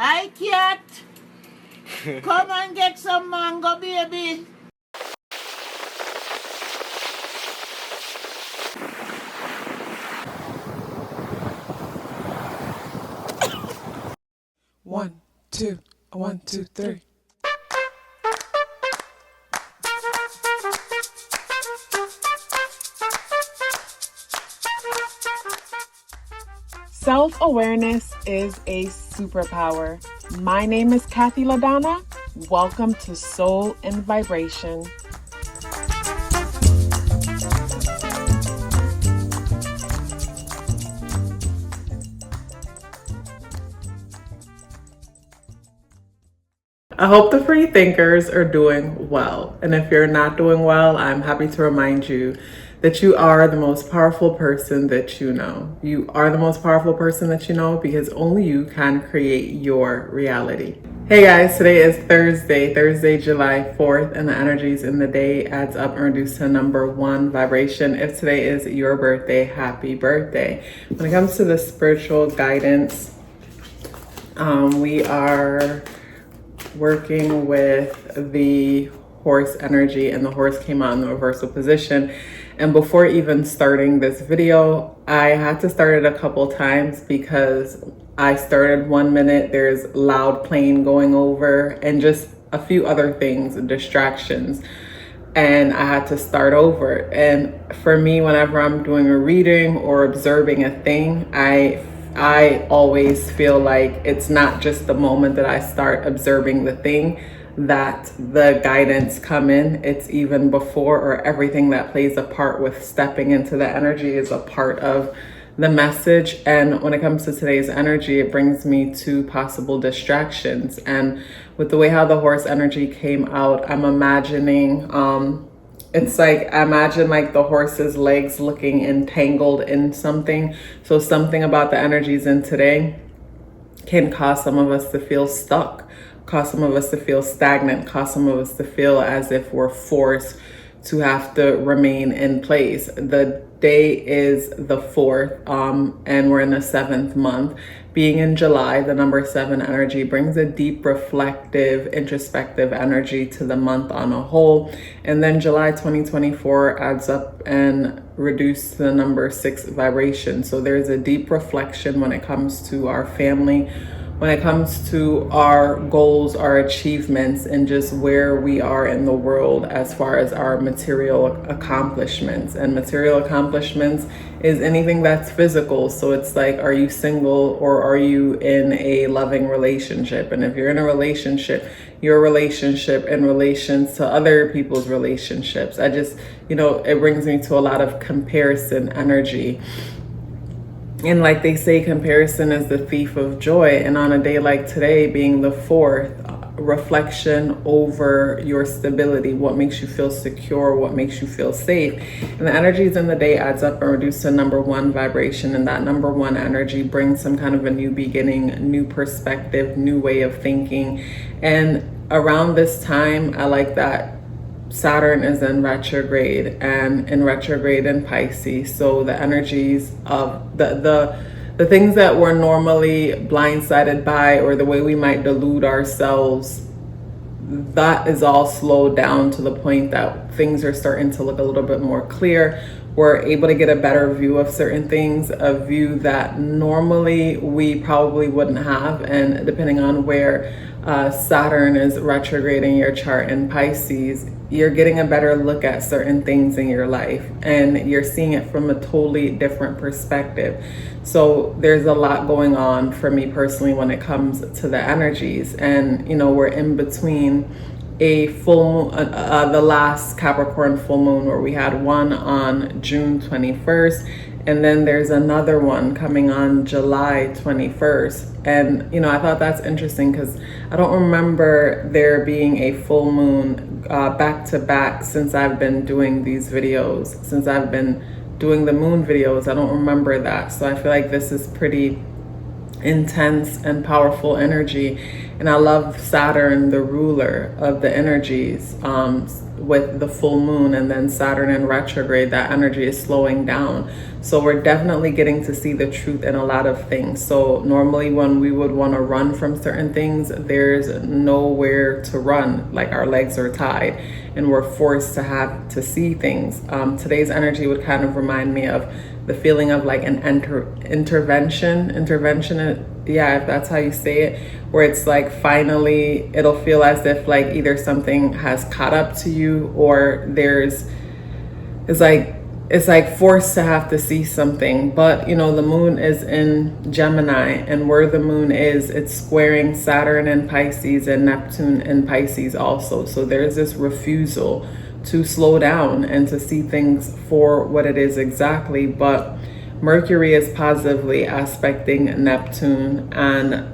Hi, cat. Come and get some mango, baby. One, two, 1, 2, 3. Self-awareness is a superpower. My name is KathyLaDonna. Welcome to Soul and Vibration. I hope the free thinkers are doing well. And if you're not doing well, I'm happy to remind you that you are the most powerful person that you know. You are the most powerful person that you know because only you can create your reality. Hey guys, today is Thursday, July 4th, and the energies in the day adds up and reduce to number 1 vibration. If today is your birthday, happy birthday. When it comes to the spiritual guidance, we are working with the horse energy, and the horse came out in the reversal position. And before even starting this video, I had to start it a couple times because I started 1 minute, there's loud plane going over and just a few other things, distractions, and I had to start over. And for me, whenever I'm doing a reading or observing a thing, I always feel like it's not just the moment that I start observing the thing that the guidance come in. It's even before, or everything that plays a part with stepping into the energy is a part of the message. And when it comes to today's energy, it brings me to possible distractions. And with the way how the horse energy came out, I'm imagining it's like, I imagine like the horse's legs looking entangled in something. So something about the energies in today can cause some of us to feel stuck, cause some of us to feel stagnant, cause some of us to feel as if we're forced to have to remain in place. The day is the 4th, and we're in the 7th month. Being in July, the number 7 energy brings a deep, reflective, introspective energy to the month on a whole. And then July 2024 adds up and reduces to the number 6 vibration. So there's a deep reflection when it comes to our family, when it comes to our goals, our achievements, and just where we are in the world as far as our material accomplishments. And material accomplishments is anything that's physical. So it's like, are you single or are you in a loving relationship? And if you're in a relationship, your relationship in relations to other people's relationships. I just, it brings me to a lot of comparison energy. And like they say, comparison is the thief of joy. And on a day like today, being the 4th, reflection over your stability, what makes you feel secure, what makes you feel safe. And the energies in the day adds up and reduce to number 1 vibration. And that number 1 energy brings some kind of a new beginning, new perspective, new way of thinking. And around this time, I like that Saturn is in retrograde, and in retrograde in Pisces. So the energies of the things that we're normally blindsided by, or the way we might delude ourselves, that is all slowed down to the point that things are starting to look a little bit more clear. We're able to get a better view of certain things, a view that normally we probably wouldn't have. And depending on where Saturn is retrograding your chart in Pisces, you're getting a better look at certain things in your life, and you're seeing it from a totally different perspective. So there's a lot going on for me personally when it comes to the energies. And we're in between a full moon, the last Capricorn full moon, where we had one on June 21st, and then there's another one coming on July 21st. And I thought that's interesting because I don't remember there being a full moon back to back since I've been doing these videos, since I've been doing the moon videos. I don't remember that. So I feel like this is pretty intense and powerful energy. And I love Saturn, the ruler of the energies, with the full moon, and then Saturn in retrograde, that energy is slowing down. So we're definitely getting to see the truth in a lot of things. So normally when we would want to run from certain things, there's nowhere to run, like our legs are tied and we're forced to have to see things. Today's energy would kind of remind me of the feeling of like an intervention, yeah, if that's how you say it, where it's like finally it'll feel as if like either something has caught up to you, or it's like forced to have to see something. But you know, the moon is in Gemini, and where the moon is, it's squaring Saturn in Pisces and Neptune in Pisces also. So there's this refusal to slow down and to see things for what it is exactly. But Mercury is positively aspecting Neptune and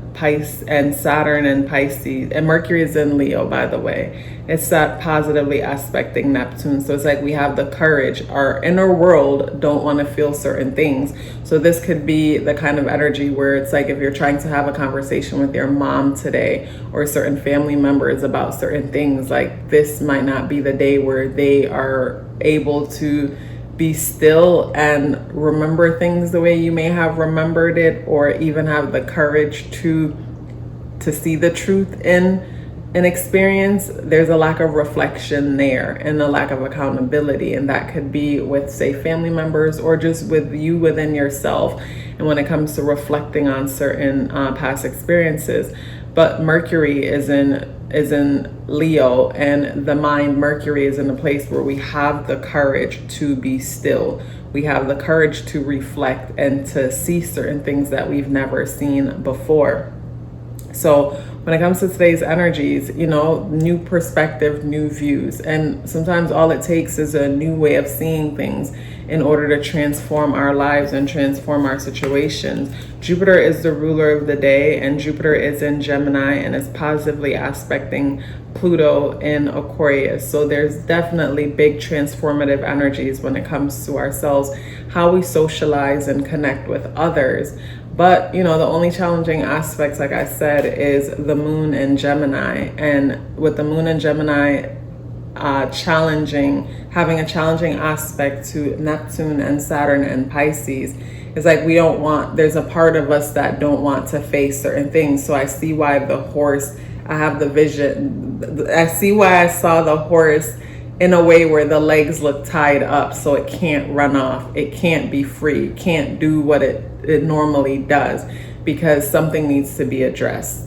Saturn and Pisces, and Mercury is in Leo, by the way. It's that positively aspecting Neptune. So it's like we have the courage. Our inner world don't want to feel certain things. So this could be the kind of energy where it's like if you're trying to have a conversation with your mom today, or certain family members about certain things, like this might not be the day where they are able to be still and remember things the way you may have remembered it, or even have the courage to see the truth in an experience. There's a lack of reflection there and a lack of accountability, and that could be with, say, family members, or just with you within yourself, and when it comes to reflecting on certain past experiences. But Mercury is in Leo, and the mind, Mercury, is in a place where we have the courage to be still. We have the courage to reflect and to see certain things that we've never seen before. So when it comes to today's energies, you know, new perspective, new views. And sometimes all it takes is a new way of seeing things in order to transform our lives and transform our situations. Jupiter is the ruler of the day, and Jupiter is in Gemini and is positively aspecting Pluto in Aquarius. So there's definitely big transformative energies when it comes to ourselves, how we socialize and connect with others. But, you know, the only challenging aspects, like I said, is the moon in Gemini. And with the moon in Gemini having a challenging aspect to Neptune and Saturn and Pisces, it's like there's a part of us that don't want to face certain things. So I see why the horse, I have the vision, I see why I saw the horse in a way where the legs look tied up, so it can't run off, it can't be free, can't do what it normally does, because something needs to be addressed.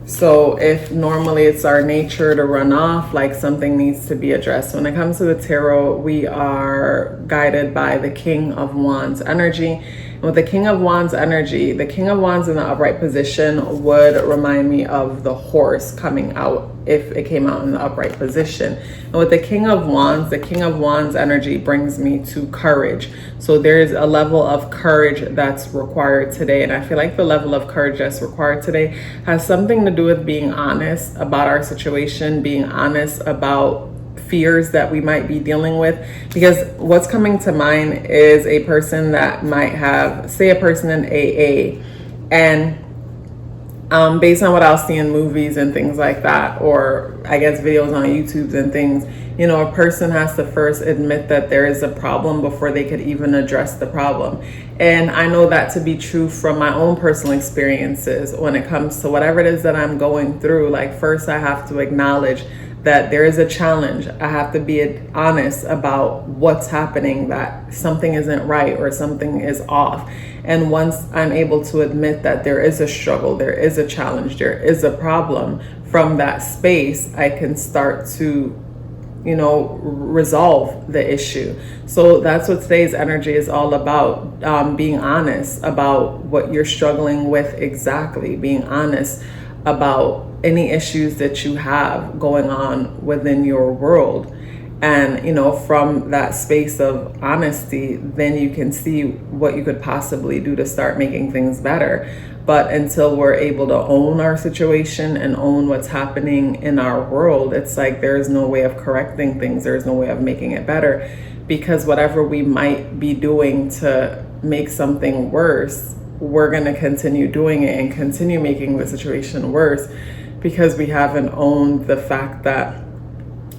So if normally it's our nature to run off, like something needs to be addressed. When it comes to the tarot, we are guided by the King of Wands energy. And with the King of Wands energy, the King of Wands in the upright position would remind me of the horse coming out if it came out in the upright position. And with the King of Wands energy brings me to courage. So there's a level of courage that's required today. And I feel like the level of courage that's required today has something to do with being honest about our situation, being honest about fears that we might be dealing with. Because what's coming to mind is a person that might have, say, a person in AA, and based on what I'll see in movies and things like that, or I guess videos on YouTube and things, you know, a person has to first admit that there is a problem before they could even address the problem. And I know that to be true from my own personal experiences when it comes to whatever it is that I'm going through. Like, first I have to acknowledge that there is a challenge. I have to be honest about what's happening, that something isn't right or something is off. And once I'm able to admit that there is a struggle, there is a challenge, there is a problem, from that space, I can start to, you know, resolve the issue. So that's what today's energy is all about, being honest about what you're struggling with exactly, being honest about any issues that you have going on within your world. And, you know, from that space of honesty, then you can see what you could possibly do to start making things better. But until we're able to own our situation and own what's happening in our world, it's like there's no way of correcting things. There's no way of making it better, because whatever we might be doing to make something worse we're going to continue doing it and continue making the situation worse because we haven't owned the fact that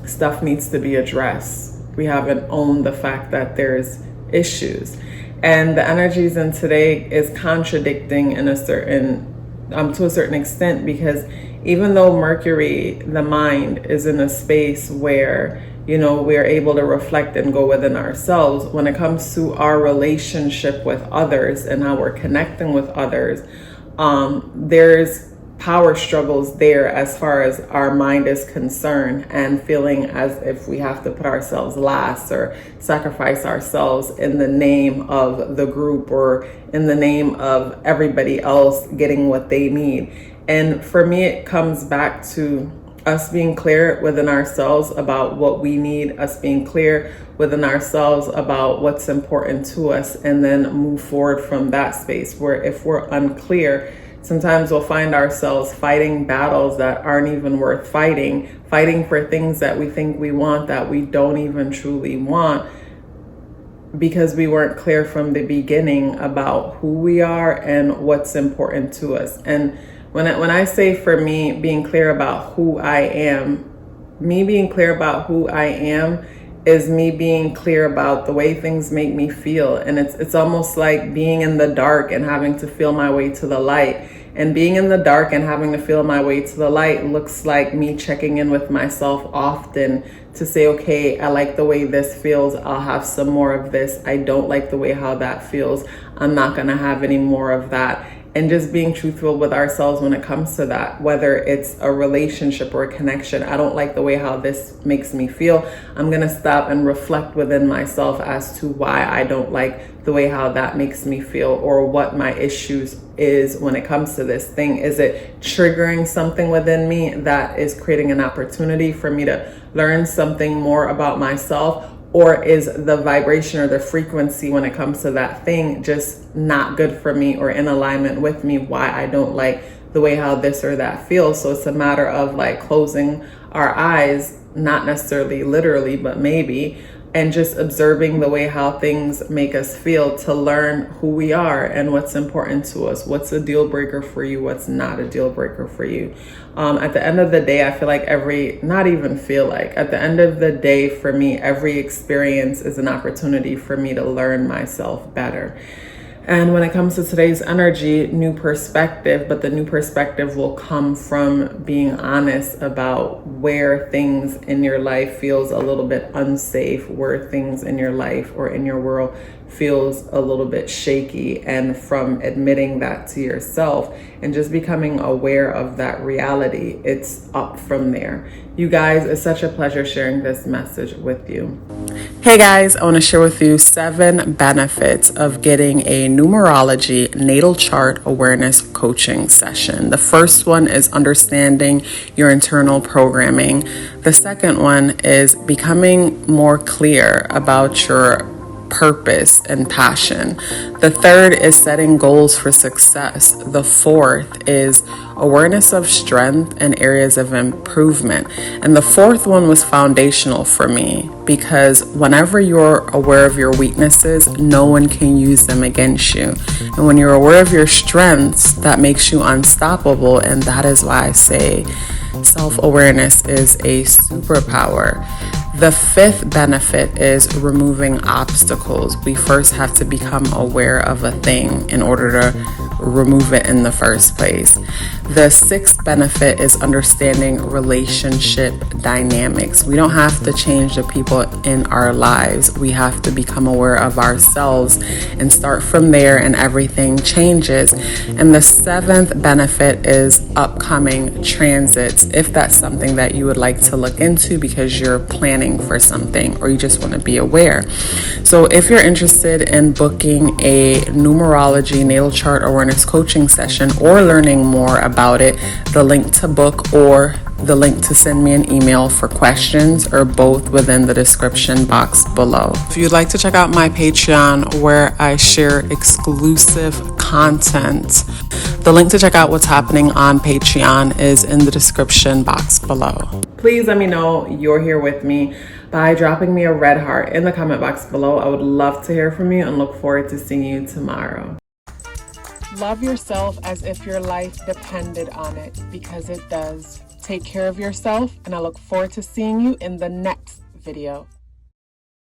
stuff needs to be addressed. We haven't owned the fact that there's issues. And the energies in today is contradicting in a certain, to a certain extent, because even though Mercury, the mind, is in a space where, you know, we're able to reflect and go within ourselves, when it comes to our relationship with others and how we're connecting with others, there's power struggles there as far as our mind is concerned, and feeling as if we have to put ourselves last or sacrifice ourselves in the name of the group or in the name of everybody else getting what they need. And for me, it comes back to us being clear within ourselves about what we need, us being clear within ourselves about what's important to us, and then move forward from that space. Where if we're unclear, sometimes we'll find ourselves fighting battles that aren't even worth fighting for things that we think we want that we don't even truly want, because we weren't clear from the beginning about who we are and what's important to us. And when I say, for me, being clear about who I am, me being clear about who I am is me being clear about the way things make me feel. And it's almost like being in the dark and having to feel my way to the light. And being in the dark and having to feel my way to the light looks like me checking in with myself often to say, okay, I like the way this feels, I'll have some more of this. I don't like the way how that feels, I'm not gonna have any more of that. And just being truthful with ourselves when it comes to that, whether it's a relationship or a connection. I don't like the way how this makes me feel. I'm gonna stop and reflect within myself as to why I don't like the way how that makes me feel, or what my issues is when it comes to this thing. Is it triggering something within me that is creating an opportunity for me to learn something more about myself? Or is the vibration or the frequency when it comes to that thing just not good for me or in alignment with me, why I don't like the way how this or that feels? So it's a matter of like closing our eyes, not necessarily literally, but maybe, and just observing the way how things make us feel to learn who we are and what's important to us. What's a deal breaker for you? What's not a deal breaker for you? At the end of the day, I feel like at the end of the day, for me, every experience is an opportunity for me to learn myself better. And when it comes to today's energy, new perspective, but the new perspective will come from being honest about where things in your life feels a little bit unsafe, where things in your life or in your world feels a little bit shaky, and from admitting that to yourself and just becoming aware of that reality, it's up from there. You guys, it's such a pleasure sharing this message with you. Hey guys, I want to share with you 7 benefits of getting a numerology natal chart awareness coaching session. The first one is understanding your internal programming. The second one is becoming more clear about your purpose and passion. The third is setting goals for success. The fourth is awareness of strength and areas of improvement. And the fourth one was foundational for me, because whenever you're aware of your weaknesses, no one can use them against you. And when you're aware of your strengths, that makes you unstoppable. And that is why I say self-awareness is a superpower. The fifth benefit is removing obstacles. We first have to become aware of a thing in order to remove it in the first place. The sixth benefit is understanding relationship dynamics. We don't have to change the people in our lives. We have to become aware of ourselves and start from there, and everything changes. And the seventh benefit is upcoming transits, if that's something that you would like to look into because you're planning for something or you just want to be aware. So if you're interested in booking a numerology natal chart awareness coaching session or learning more about it, the link to book or the link to send me an email for questions are both within the description box below. If you'd like to check out my Patreon, where I share exclusive content, the link to check out what's happening on Patreon is in the description box below. Please let me know you're here with me by dropping me a red heart in the comment box below. I would love to hear from you and look forward to seeing you tomorrow. Love yourself as if your life depended on it, because it does. Take care of yourself, and I look forward to seeing you in the next video.